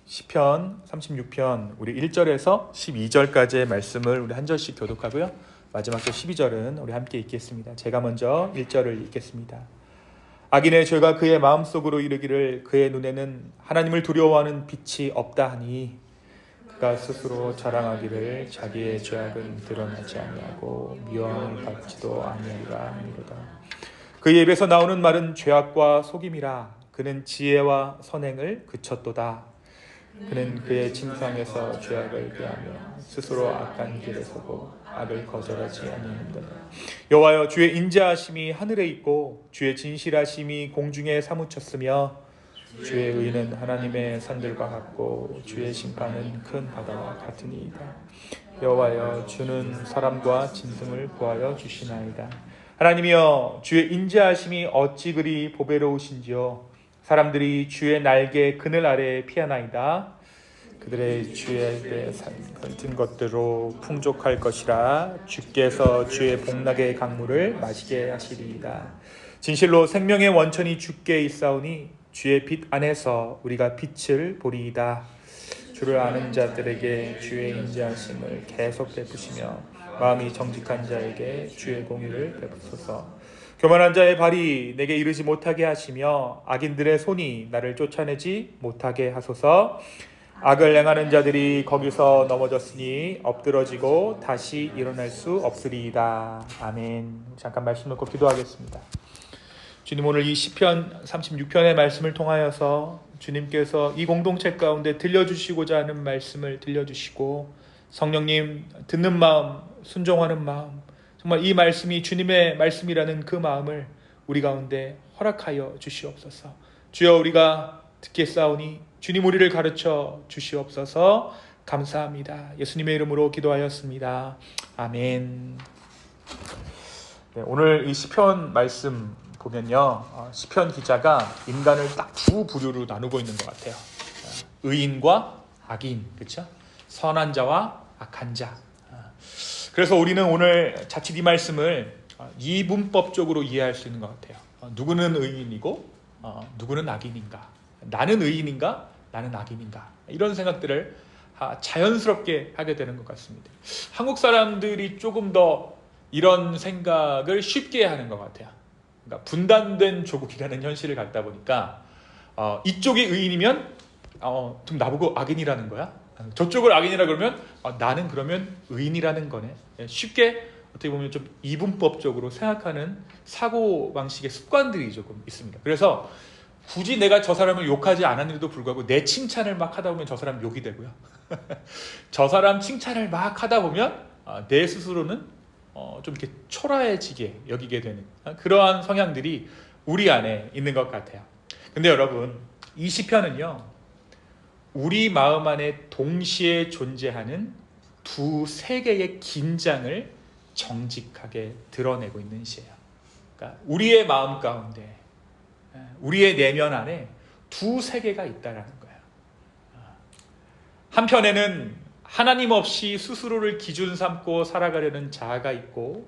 시편 36편 우리 1절에서 12절까지의 말씀을 우리 한 절씩 교독하고요. 마지막 절 12절은 우리 함께 읽겠습니다. 제가 먼저 1절을 읽겠습니다. 악인의 죄가 그의 마음속으로 이르기를 그의 눈에는 하나님을 두려워하는 빛이 없다 하니 그가 스스로 자랑하기를 자기의 죄악은 드러나지 아니하고 미워함을 받지도 아니하리라 하니로다. 그의 입에서 나오는 말은 죄악과 속임이라. 그는 지혜와 선행을 그쳤도다. 그는 그의 침상에서 죄악을 피하며 스스로 악한 길에 서고 악을 거절하지 아니하는도다. 여호와여, 주의 인자하심이 하늘에 있고 주의 진실하심이 공중에 사무쳤으며 주의 의는 하나님의 산들과 같고 주의 심판은 큰 바다와 같으니이다. 여호와여, 주는 사람과 짐승을 구하여 주시나이다. 하나님이여, 주의 인자하심이 어찌 그리 보배로우신지요. 사람들이 주의 날개 그늘 아래에 피하나이다. 그들의 주의 살찐 것대로 풍족할 것이라. 주께서 주의 복락의 강물을 마시게 하시리이다. 진실로 생명의 원천이 주께 있사오니 주의 빛 안에서 우리가 빛을 보리이다. 주를 아는 자들에게 주의 인자하심을 계속 베푸시며 마음이 정직한 자에게 주의 공의를 베푸소서. 교만한 자의 발이 내게 이르지 못하게 하시며 악인들의 손이 나를 쫓아내지 못하게 하소서. 악을 행하는 자들이 거기서 넘어졌으니 엎드러지고 다시 일어날 수 없으리이다. 아멘. 잠깐 말씀 놓고 기도하겠습니다. 주님, 오늘 이 시편 36편의 말씀을 통하여서 주님께서 이 공동체 가운데 들려주시고자 하는 말씀을 들려주시고, 성령님 듣는 마음, 순종하는 마음, 정말 이 말씀이 주님의 말씀이라는 그 마음을 우리 가운데 허락하여 주시옵소서. 주여, 우리가 듣겠사오니 주님 우리를 가르쳐 주시옵소서. 감사합니다. 예수님의 이름으로 기도하였습니다. 아멘. 네, 오늘 이 시편 말씀 보면요, 시편 기자가 인간을 딱 두 부류로 나누고 있는 것 같아요. 의인과 악인, 그렇죠? 선한 자와 악한 자. 그래서 우리는 오늘 자칫 이 말씀을 이분법적으로 이해할 수 있는 것 같아요. 누구는 의인이고 누구는 악인인가? 나는 의인인가? 나는 악인인가? 이런 생각들을 자연스럽게 하게 되는 것 같습니다. 한국 사람들이 조금 더 이런 생각을 쉽게 하는 것 같아요. 그러니까 분단된 조국이라는 현실을 갖다 보니까 이쪽이 의인이면 좀 나보고 악인이라는 거야? 저쪽을 악인이라 그러면 나는 그러면 의인이라는 거네. 쉽게 어떻게 보면 좀 이분법적으로 생각하는 사고방식의 습관들이 조금 있습니다. 그래서 굳이 내가 저 사람을 욕하지 않았는데도 불구하고 내 칭찬을 막 하다 보면 저 사람 욕이 되고요. 저 사람 칭찬을 막 하다 보면 내 스스로는 좀 이렇게 초라해지게 여기게 되는 그러한 성향들이 우리 안에 있는 것 같아요. 근데 여러분, 이 시편은요, 우리 마음 안에 동시에 존재하는 두 세계의 긴장을 정직하게 드러내고 있는 시예요. 그러니까 우리의 마음 가운데, 우리의 내면 안에 두 세계가 있다라는 거예요. 한편에는 하나님 없이 스스로를 기준 삼고 살아가려는 자아가 있고,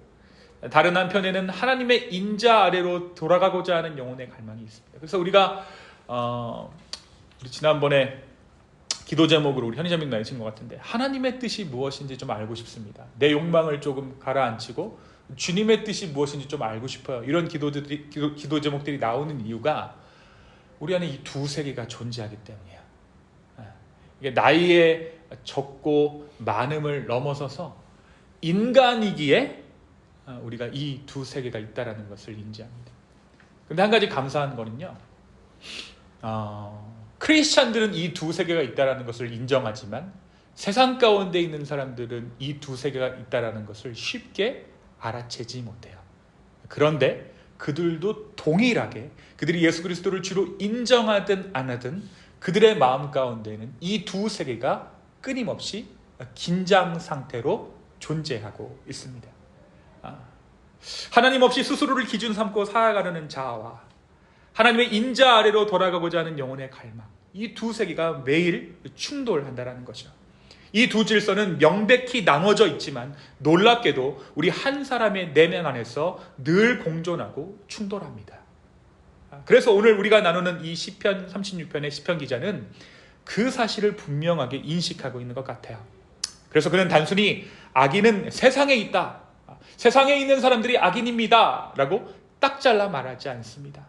다른 한편에는 하나님의 인자 아래로 돌아가고자 하는 영혼의 갈망이 있습니다. 그래서 우리가 우리 지난번에 기도 제목으로 우리 현희자매님 나누신 것 같은데, 하나님의 뜻이 무엇인지 좀 알고 싶습니다. 내 욕망을 조금 가라앉히고 주님의 뜻이 무엇인지 좀 알고 싶어요. 이런 기도 제목들이 나오는 이유가 우리 안에 이 두 세계가 존재하기 때문이에요. 이게 나이의 적고 많음을 넘어서서 인간이기에 우리가 이 두 세계가 있다는 것을 인지합니다. 근데 한 가지 감사한 거는요, 크리스찬들은 이 두 세계가 있다는 것을 인정하지만 세상 가운데 있는 사람들은 이 두 세계가 있다는 것을 쉽게 알아채지 못해요. 그런데 그들도 동일하게 그들이 예수 그리스도를 주로 인정하든 안 하든 그들의 마음 가운데는 이 두 세계가 끊임없이 긴장 상태로 존재하고 있습니다. 하나님 없이 스스로를 기준 삼고 살아가려는 자아와 하나님의 인자 아래로 돌아가고자 하는 영혼의 갈망, 이 두 세계가 매일 충돌한다는 거죠. 이 두 질서는 명백히 나눠져 있지만 놀랍게도 우리 한 사람의 내면 안에서 늘 공존하고 충돌합니다. 그래서 오늘 우리가 나누는 이 시편 36편의 시편 기자는 그 사실을 분명하게 인식하고 있는 것 같아요. 그래서 그는 단순히 악인은 세상에 있다, 세상에 있는 사람들이 악인입니다 라고 딱 잘라 말하지 않습니다.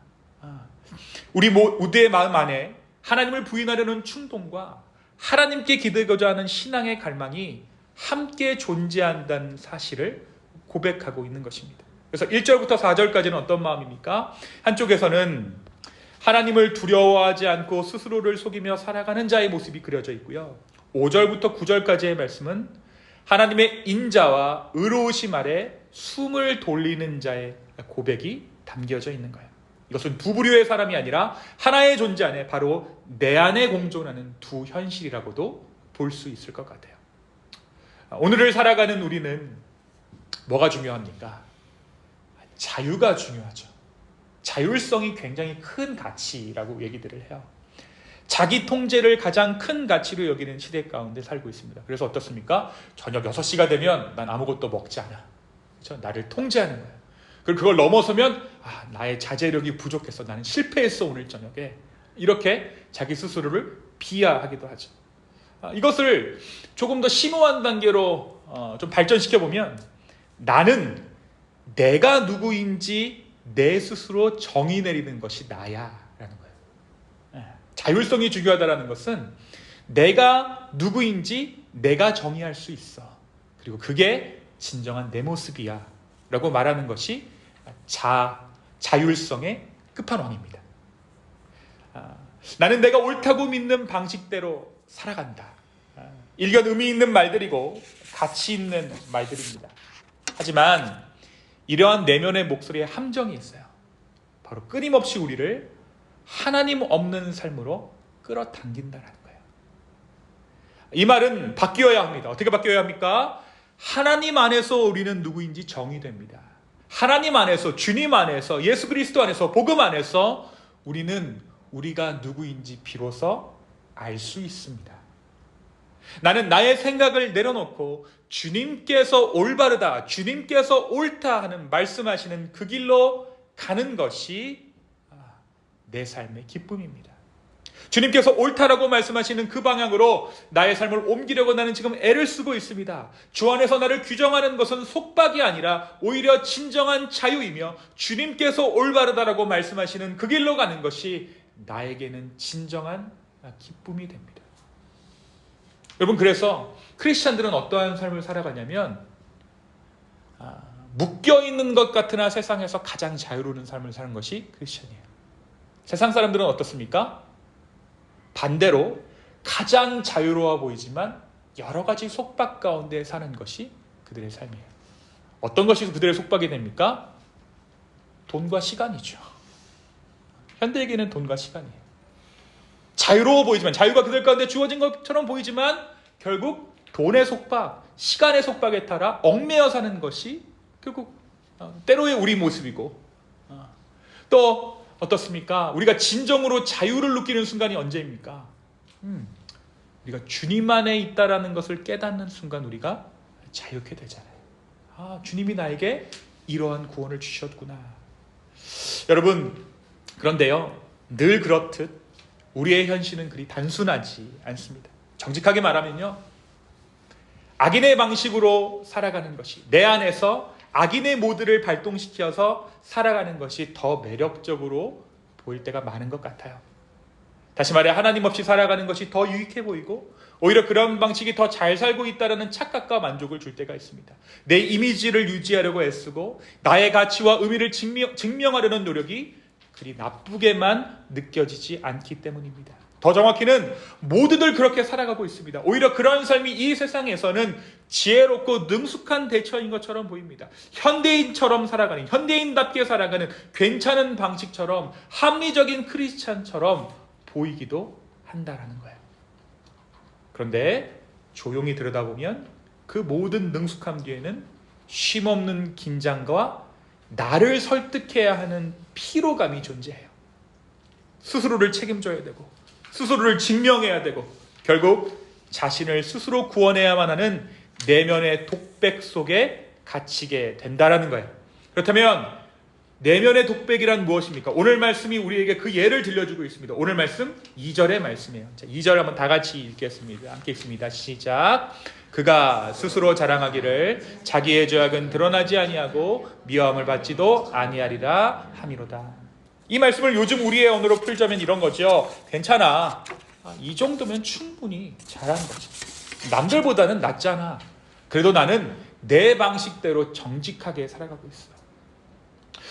우리 모두의 마음 안에 하나님을 부인하려는 충동과 하나님께 기대고자 하는 신앙의 갈망이 함께 존재한다는 사실을 고백하고 있는 것입니다. 그래서 1절부터 4절까지는 어떤 마음입니까? 한쪽에서는 하나님을 두려워하지 않고 스스로를 속이며 살아가는 자의 모습이 그려져 있고요. 5절부터 9절까지의 말씀은 하나님의 인자와 의로우심 아래 숨을 돌리는 자의 고백이 담겨져 있는 거예요. 이것은 두 부류의 사람이 아니라 하나의 존재 안에 바로 내 안에 공존하는 두 현실이라고도 볼 수 있을 것 같아요. 오늘을 살아가는 우리는 뭐가 중요합니까? 자유가 중요하죠. 자율성이 굉장히 큰 가치라고 얘기들을 해요. 자기 통제를 가장 큰 가치로 여기는 시대 가운데 살고 있습니다. 그래서 어떻습니까? 저녁 6시가 되면 난 아무것도 먹지 않아. 그렇죠? 나를 통제하는 거예요. 그리고 그걸 넘어서면 나의 자제력이 부족해서 나는 실패했어 오늘 저녁에. 이렇게 자기 스스로를 비하하기도 하죠. 이것을 조금 더 심오한 단계로 좀 발전시켜보면 나는 내가 누구인지 내 스스로 정의 내리는 것이 나야 라는 거예요. 자율성이 중요하다는 것은 내가 누구인지 내가 정의할 수 있어. 그리고 그게 진정한 내 모습이야 라고 말하는 것이 자율성의 끝판왕입니다. 나는 내가 옳다고 믿는 방식대로 살아간다. 일견 의미 있는 말들이고 가치 있는 말들입니다. 하지만 이러한 내면의 목소리에 함정이 있어요. 바로 끊임없이 우리를 하나님 없는 삶으로 끌어당긴다는 거예요. 이 말은 바뀌어야 합니다. 어떻게 바뀌어야 합니까? 하나님 안에서 우리는 누구인지 정의됩니다. 하나님 안에서, 주님 안에서, 예수 그리스도 안에서, 복음 안에서 우리는 우리가 누구인지 비로소 알 수 있습니다. 나는 나의 생각을 내려놓고 주님께서 올바르다, 주님께서 옳다 하는 말씀하시는 그 길로 가는 것이 내 삶의 기쁨입니다. 주님께서 옳다라고 말씀하시는 그 방향으로 나의 삶을 옮기려고 나는 지금 애를 쓰고 있습니다. 주 안에서 나를 규정하는 것은 속박이 아니라 오히려 진정한 자유이며 주님께서 올바르다라고 말씀하시는 그 길로 가는 것이 나에게는 진정한 기쁨이 됩니다. 여러분, 그래서 크리스찬들은 어떠한 삶을 살아가냐면 묶여있는 것 같으나 세상에서 가장 자유로운 삶을 사는 것이 크리스찬이에요. 세상 사람들은 어떻습니까? 반대로 가장 자유로워 보이지만 여러 가지 속박 가운데 사는 것이 그들의 삶이에요. 어떤 것이 그들의 속박이 됩니까? 돈과 시간이죠. 현대에게는 돈과 시간이에요. 자유로워 보이지만, 자유가 그들 가운데 주어진 것처럼 보이지만 결국 돈의 속박, 시간의 속박에 따라 얽매여 사는 것이 결국 때로의 우리 모습이고, 또 어떻습니까? 우리가 진정으로 자유를 느끼는 순간이 언제입니까? 우리가 주님 안에 있다라는 것을 깨닫는 순간 우리가 자유케 되잖아요. 주님이 나에게 이러한 구원을 주셨구나. 여러분, 그런데요, 늘 그렇듯 우리의 현실은 그리 단순하지 않습니다. 정직하게 말하면요, 악인의 방식으로 살아가는 것이, 내 안에서 악인의 모드를 발동시켜서 살아가는 것이 더 매력적으로 보일 때가 많은 것 같아요. 다시 말해, 하나님 없이 살아가는 것이 더 유익해 보이고 오히려 그런 방식이 더 잘 살고 있다는 착각과 만족을 줄 때가 있습니다. 내 이미지를 유지하려고 애쓰고 나의 가치와 의미를 증명하려는 노력이 그리 나쁘게만 느껴지지 않기 때문입니다. 더 정확히는 모두들 그렇게 살아가고 있습니다. 오히려 그런 삶이 이 세상에서는 지혜롭고 능숙한 대처인 것처럼 보입니다. 현대인처럼 살아가는, 현대인답게 살아가는 괜찮은 방식처럼, 합리적인 크리스찬처럼 보이기도 한다라는 거예요. 그런데 조용히 들여다보면 그 모든 능숙함 뒤에는 쉼없는 긴장과 나를 설득해야 하는 피로감이 존재해요. 스스로를 책임져야 되고 스스로를 증명해야 되고 결국 자신을 스스로 구원해야만 하는 내면의 독백 속에 갇히게 된다라는 거예요. 그렇다면 내면의 독백이란 무엇입니까? 오늘 말씀이 우리에게 그 예를 들려주고 있습니다. 오늘 말씀 2절의 말씀이에요. 자, 2절 한번 다 같이 읽겠습니다. 함께 읽습니다. 시작. 그가 스스로 자랑하기를 자기의 죄악은 드러나지 아니하고 미워함을 받지도 아니하리라 함이로다. 이 말씀을 요즘 우리의 언어로 풀자면 이런 거죠. 괜찮아. 이 정도면 충분히 잘한 거지. 남들보다는 낫잖아. 그래도 나는 내 방식대로 정직하게 살아가고 있어.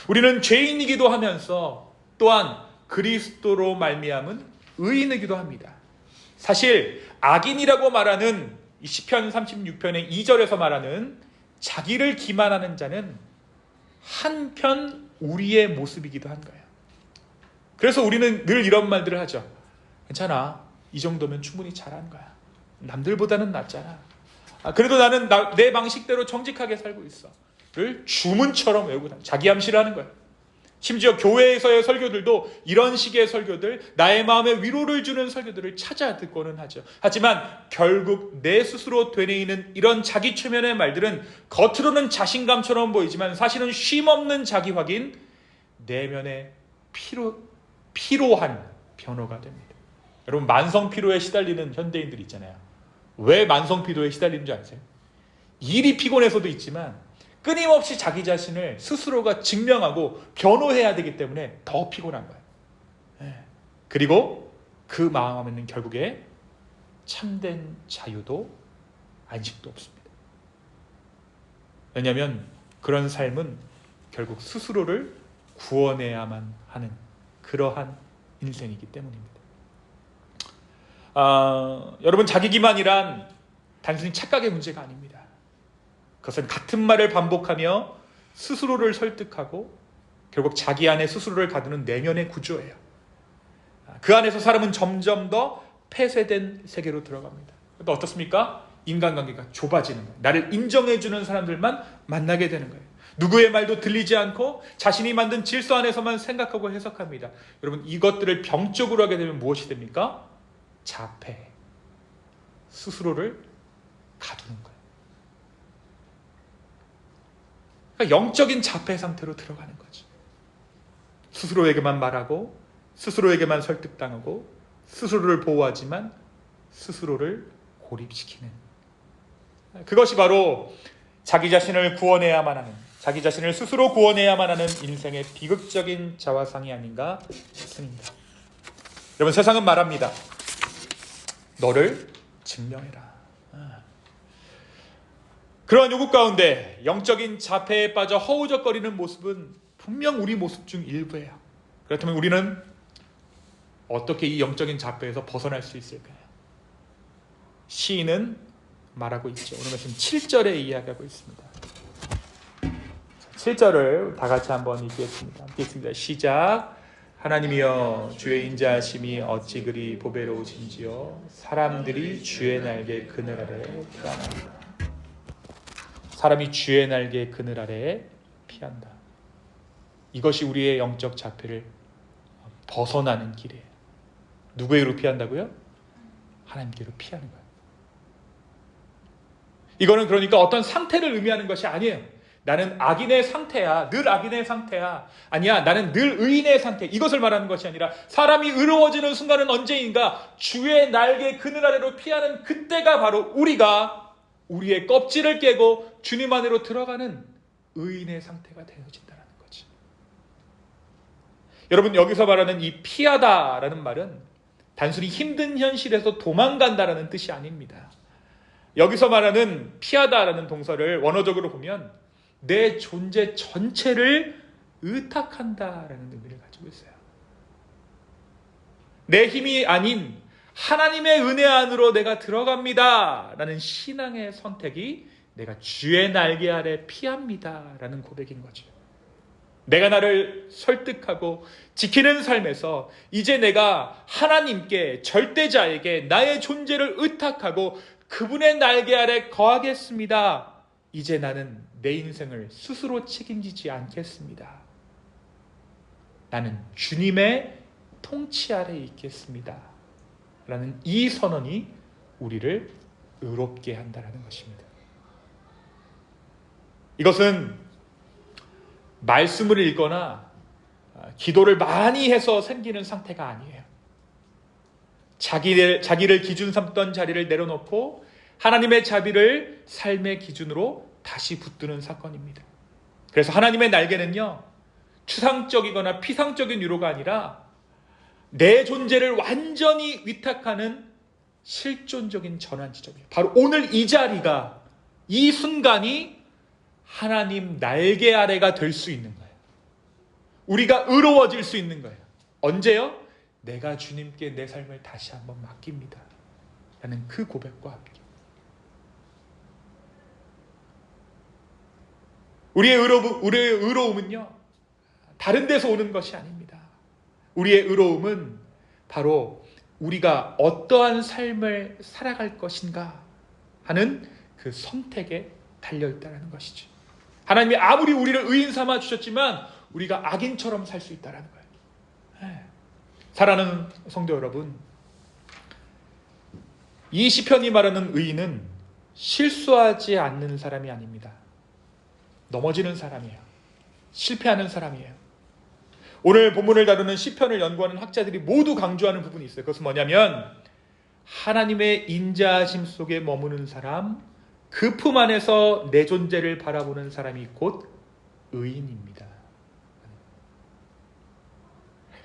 우리는 죄인이기도 하면서 또한 그리스도로 말미암은 의인이기도 합니다. 사실 악인이라고 말하는 이 시편 36편의 2절에서 말하는 자기를 기만하는 자는 한편 우리의 모습이기도 한 거예요. 그래서 우리는 늘 이런 말들을 하죠. 괜찮아. 이 정도면 충분히 잘한 거야. 남들보다는 낫잖아. 그래도 나는 내 방식대로 정직하게 살고 있어. 를 주문처럼 외우고 자기 암시를 하는 거예요. 심지어 교회에서의 설교들도 이런 식의 설교들, 나의 마음에 위로를 주는 설교들을 찾아 듣고는 하죠. 하지만 결국 내 스스로 되뇌이는 이런 자기 최면의 말들은 겉으로는 자신감처럼 보이지만 사실은 쉼없는 자기 확인, 내면의 피로한 변호가 됩니다. 여러분, 만성 피로에 시달리는 현대인들 있잖아요. 왜 만성 피로에 시달리는 줄 아세요? 일이 피곤해서도 있지만 끊임없이 자기 자신을 스스로가 증명하고 변호해야 되기 때문에 더 피곤한 거예요. 그리고 그 마음에는 결국에 참된 자유도 안식도 없습니다. 왜냐하면 그런 삶은 결국 스스로를 구원해야만 하는 그러한 인생이기 때문입니다. 여러분, 자기 기만이란 단순히 착각의 문제가 아닙니다. 그것은 같은 말을 반복하며 스스로를 설득하고 결국 자기 안에 스스로를 가두는 내면의 구조예요. 그 안에서 사람은 점점 더 폐쇄된 세계로 들어갑니다. 또 어떻습니까? 인간관계가 좁아지는 거예요. 나를 인정해주는 사람들만 만나게 되는 거예요. 누구의 말도 들리지 않고 자신이 만든 질서 안에서만 생각하고 해석합니다. 여러분, 이것들을 병적으로 하게 되면 무엇이 됩니까? 자폐. 스스로를 가두는 거예요. 그러니까 영적인 자폐 상태로 들어가는 거죠. 스스로에게만 말하고 스스로에게만 설득당하고 스스로를 보호하지만 스스로를 고립시키는, 그것이 바로 자기 자신을 구원해야만 하는, 자기 자신을 스스로 구원해야만 하는 인생의 비극적인 자화상이 아닌가 싶습니다. 여러분, 세상은 말합니다. 너를 증명해라. 그러한 요구 가운데 영적인 자폐에 빠져 허우적거리는 모습은 분명 우리 모습 중 일부예요. 그렇다면 우리는 어떻게 이 영적인 자폐에서 벗어날 수 있을까요? 시인은 말하고 있죠. 오늘 말씀 7절에 이야기하고 있습니다. 7절을 다 같이 한번 읽겠습니다. 읽겠습니다. 시작. 하나님이여, 주의 인자하심이 어찌 그리 보배로우신지요. 사람들이 주의 날개 그늘 아래 피하나이다. 사람이 주의 날개 그늘 아래에 피한다. 이것이 우리의 영적 자폐를 벗어나는 길이에요. 누구에게로 피한다고요? 하나님께로 피하는 거예요. 이거는 그러니까 어떤 상태를 의미하는 것이 아니에요. 나는 악인의 상태야. 늘 악인의 상태야. 아니야, 나는 늘 의인의 상태. 이것을 말하는 것이 아니라 사람이 의로워지는 순간은 언제인가? 주의 날개 그늘 아래로 피하는 그때가 바로 우리가 우리의 껍질을 깨고 주님 안으로 들어가는 의인의 상태가 되어진다는 거지. 여러분, 여기서 말하는 이 피하다라는 말은 단순히 힘든 현실에서 도망간다라는 뜻이 아닙니다. 여기서 말하는 피하다라는 동사를 원어적으로 보면 내 존재 전체를 의탁한다라는 의미를 가지고 있어요. 내 힘이 아닌 하나님의 은혜 안으로 내가 들어갑니다 라는 신앙의 선택이 내가 주의 날개 아래 피합니다 라는 고백인 거죠. 내가 나를 설득하고 지키는 삶에서 이제 내가 하나님께, 절대자에게 나의 존재를 의탁하고 그분의 날개 아래 거하겠습니다. 이제 나는 내 인생을 스스로 책임지지 않겠습니다. 나는 주님의 통치 아래 있겠습니다 라는 이 선언이 우리를 의롭게 한다는 것입니다. 이것은 말씀을 읽거나 기도를 많이 해서 생기는 상태가 아니에요. 자기를 기준 삼던 자리를 내려놓고 하나님의 자비를 삶의 기준으로 다시 붙드는 사건입니다. 그래서 하나님의 날개는요, 추상적이거나 피상적인 위로가 아니라 내 존재를 완전히 위탁하는 실존적인 전환 지점이에요. 바로 오늘 이 자리가, 이 순간이 하나님 날개 아래가 될 수 있는 거예요. 우리가 의로워질 수 있는 거예요. 언제요? 내가 주님께 내 삶을 다시 한번 맡깁니다 라는 그 고백과 함께. 우리의 의로움은요, 다른 데서 오는 것이 아닙니다. 우리의 의로움은 바로 우리가 어떠한 삶을 살아갈 것인가 하는 그 선택에 달려있다는 것이죠. 하나님이 아무리 우리를 의인 삼아 주셨지만 우리가 악인처럼 살 수 있다는 거예요. 사랑하는 성도 여러분, 이 시편이 말하는 의인은 실수하지 않는 사람이 아닙니다. 넘어지는 사람이에요. 실패하는 사람이에요. 오늘 본문을 다루는 시편을 연구하는 학자들이 모두 강조하는 부분이 있어요. 그것은 뭐냐면 하나님의 인자하심 속에 머무는 사람, 그 품 안에서 내 존재를 바라보는 사람이 곧 의인입니다.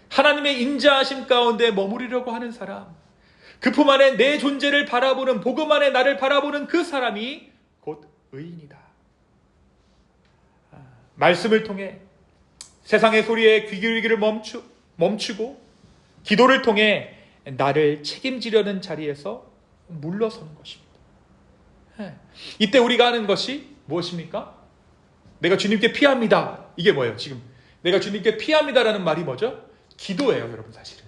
하나님의 인자하심 가운데 머무르려고 하는 사람, 그 품 안에 내 존재를 바라보는, 복음 안에 나를 바라보는 그 사람이 곧 의인이다. 말씀을 통해 세상의 소리에 귀 기울이기를 멈추고 기도를 통해 나를 책임지려는 자리에서 물러서는 것입니다. 이때 우리가 하는 것이 무엇입니까? 내가 주님께 피합니다. 이게 뭐예요? 지금 내가 주님께 피합니다라는 말이 뭐죠? 기도예요, 여러분. 사실은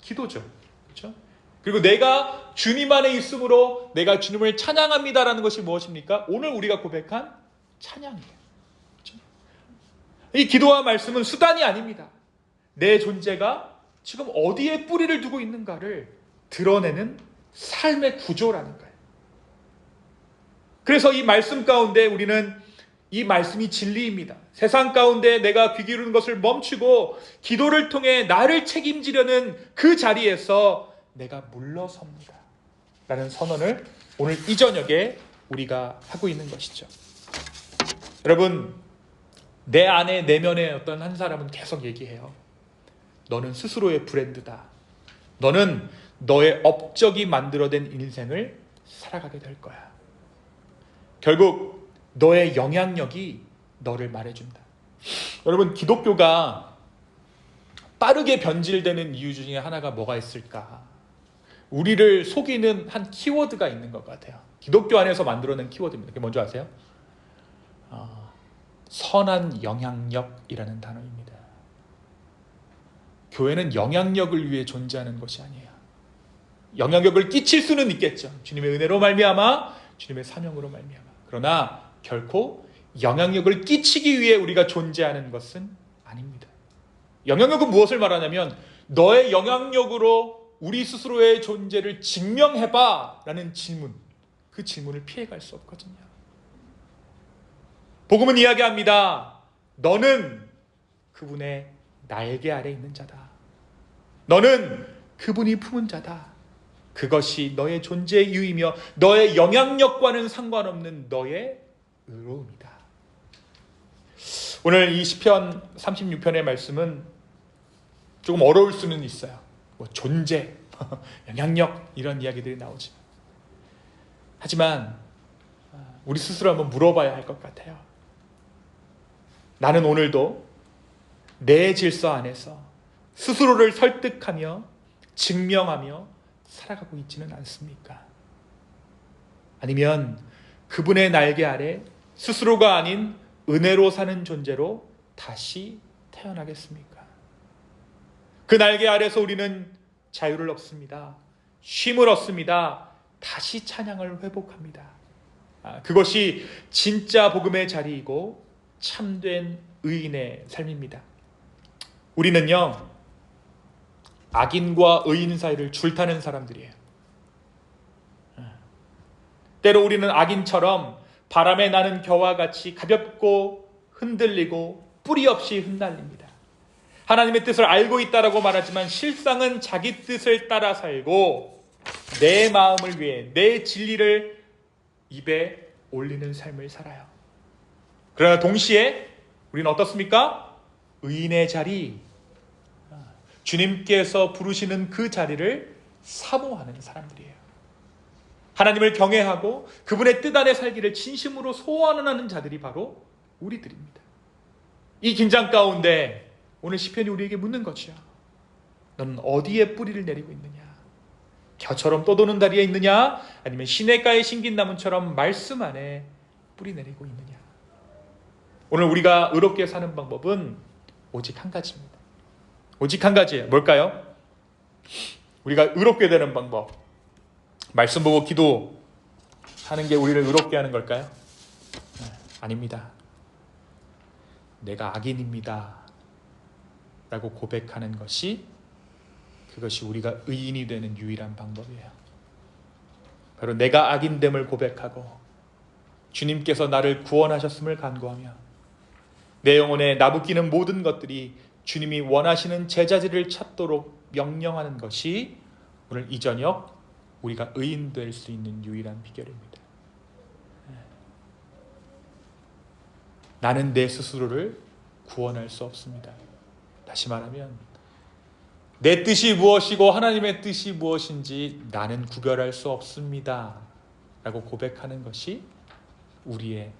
기도죠. 그렇죠? 그리고 내가 주님 안에 있음으로 내가 주님을 찬양합니다라는 것이 무엇입니까? 오늘 우리가 고백한 찬양이에요. 그렇죠? 이 기도와 말씀은 수단이 아닙니다. 내 존재가 지금 어디에 뿌리를 두고 있는가를 드러내는 삶의 구조라는 거예요. 그래서 이 말씀 가운데 우리는 이 말씀이 진리입니다. 세상 가운데 내가 귀 기울이는 것을 멈추고 기도를 통해 나를 책임지려는 그 자리에서 내가 물러섭니다 라는 선언을 오늘 이 저녁에 우리가 하고 있는 것이죠. 여러분, 내 안에 내면에 어떤 한 사람은 계속 얘기해요. 너는 스스로의 브랜드다. 너는 너의 업적이 만들어낸 인생을 살아가게 될 거야. 결국 너의 영향력이 너를 말해준다. 여러분, 기독교가 빠르게 변질되는 이유 중에 하나가 뭐가 있을까? 우리를 속이는 한 키워드가 있는 것 같아요. 기독교 안에서 만들어낸 키워드입니다. 그게 뭔지 아세요? 선한 영향력이라는 단어입니다. 교회는 영향력을 위해 존재하는 것이 아니에요. 영향력을 끼칠 수는 있겠죠. 주님의 은혜로 말미암아, 주님의 사명으로 말미암아. 그러나 결코 영향력을 끼치기 위해 우리가 존재하는 것은 아닙니다. 영향력은 무엇을 말하냐면 너의 영향력으로 우리 스스로의 존재를 증명해봐 라는 질문, 그 질문을 피해갈 수 없거든요. 복음은 이야기합니다. 너는 그분의 날개 아래 있는 자다. 너는 그분이 품은 자다. 그것이 너의 존재의 이유이며 너의 영향력과는 상관없는 너의 의로움이다. 오늘 이 시편 36편의 말씀은 조금 어려울 수는 있어요. 뭐 존재, 영향력 이런 이야기들이 나오지. 하지만 우리 스스로 한번 물어봐야 할 것 같아요. 나는 오늘도 내 질서 안에서 스스로를 설득하며 증명하며 살아가고 있지는 않습니까? 아니면 그분의 날개 아래 스스로가 아닌 은혜로 사는 존재로 다시 태어나겠습니까? 그 날개 아래서 우리는 자유를 얻습니다. 쉼을 얻습니다. 다시 찬양을 회복합니다. 그것이 진짜 복음의 자리이고 참된 의인의 삶입니다. 우리는요, 악인과 의인 사이를 줄타는 사람들이에요. 때로 우리는 악인처럼 바람에 나는 겨와 같이 가볍고 흔들리고 뿌리 없이 흩날립니다. 하나님의 뜻을 알고 있다라고 말하지만 실상은 자기 뜻을 따라 살고 내 마음을 위해 내 진리를 입에 올리는 삶을 살아요. 그러나 동시에 우리는 어떻습니까? 의인의 자리, 주님께서 부르시는 그 자리를 사모하는 사람들이에요. 하나님을 경외하고 그분의 뜻 안에 살기를 진심으로 소원하는 자들이 바로 우리들입니다. 이 긴장 가운데 오늘 시편이 우리에게 묻는 것이야. 너는 어디에 뿌리를 내리고 있느냐? 겨처럼 떠도는 다리에 있느냐? 아니면 시냇가에 심긴 나무처럼 말씀 안에 뿌리 내리고 있느냐? 오늘 우리가 의롭게 사는 방법은 오직 한 가지입니다. 오직 한 가지예요. 뭘까요? 우리가 의롭게 되는 방법. 말씀 보고 기도하는 게 우리를 의롭게 하는 걸까요? 아닙니다. 내가 악인입니다 라고 고백하는 것이, 그것이 우리가 의인이 되는 유일한 방법이에요. 바로 내가 악인됨을 고백하고 주님께서 나를 구원하셨음을 간구하며 내 영혼에 나부끼는 모든 것들이 주님이 원하시는 제자리를 찾도록 명령하는 것이 오늘 이 저녁 우리가 의인 될 수 있는 유일한 비결입니다. 나는 내 스스로를 구원할 수 없습니다. 다시 말하면 내 뜻이 무엇이고 하나님의 뜻이 무엇인지 나는 구별할 수 없습니다 라고 고백하는 것이 우리의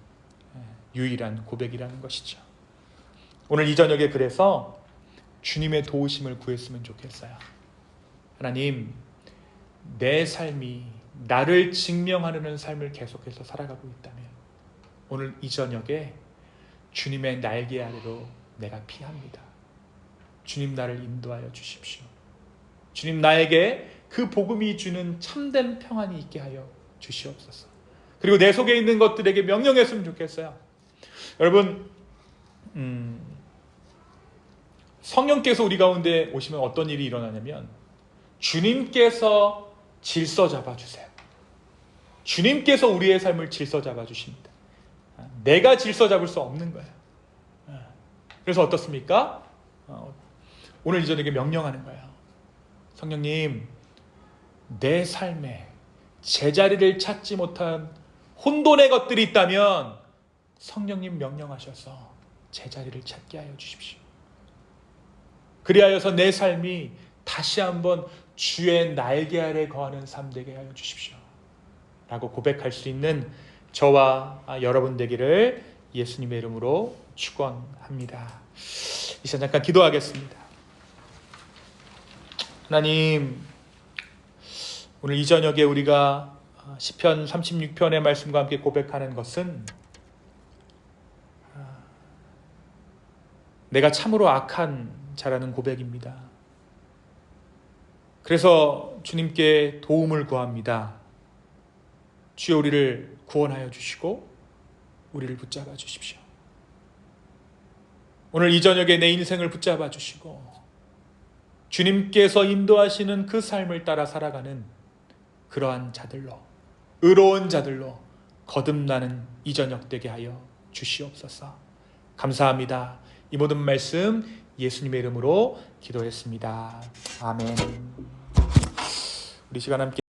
유일한 고백이라는 것이죠. 오늘 이 저녁에 그래서 주님의 도우심을 구했으면 좋겠어요. 하나님, 내 삶이 나를 증명하려는 삶을 계속해서 살아가고 있다면 오늘 이 저녁에 주님의 날개 아래로 내가 피합니다. 주님, 나를 인도하여 주십시오. 주님, 나에게 그 복음이 주는 참된 평안이 있게 하여 주시옵소서. 그리고 내 속에 있는 것들에게 명령했으면 좋겠어요. 여러분, 성령께서 우리 가운데 오시면 어떤 일이 일어나냐면 주님께서 질서 잡아주세요. 주님께서 우리의 삶을 질서 잡아주십니다. 내가 질서 잡을 수 없는 거예요. 그래서 어떻습니까? 오늘 이 저녁에 명령하는 거예요. 성령님, 내 삶에 제자리를 찾지 못한 혼돈의 것들이 있다면 성령님 명령하셔서 제자리를 찾게 하여 주십시오. 그리하여서 내 삶이 다시 한번 주의 날개 아래 거하는 삶 되게 하여 주십시오 라고 고백할 수 있는 저와 여러분 되기를 예수님의 이름으로 축원합니다. 이 시간 잠깐 기도하겠습니다. 하나님, 오늘 이 저녁에 우리가 시편 36편의 말씀과 함께 고백하는 것은 내가 참으로 악한 자라는 고백입니다. 그래서 주님께 도움을 구합니다. 주여, 우리를 구원하여 주시고 우리를 붙잡아 주십시오. 오늘 이 저녁에 내 인생을 붙잡아 주시고 주님께서 인도하시는 그 삶을 따라 살아가는 그러한 자들로, 의로운 자들로 거듭나는 이 저녁 되게 하여 주시옵소서. 감사합니다. 이 모든 말씀 예수님의 이름으로 기도했습니다. 아멘. 우리 시간 함께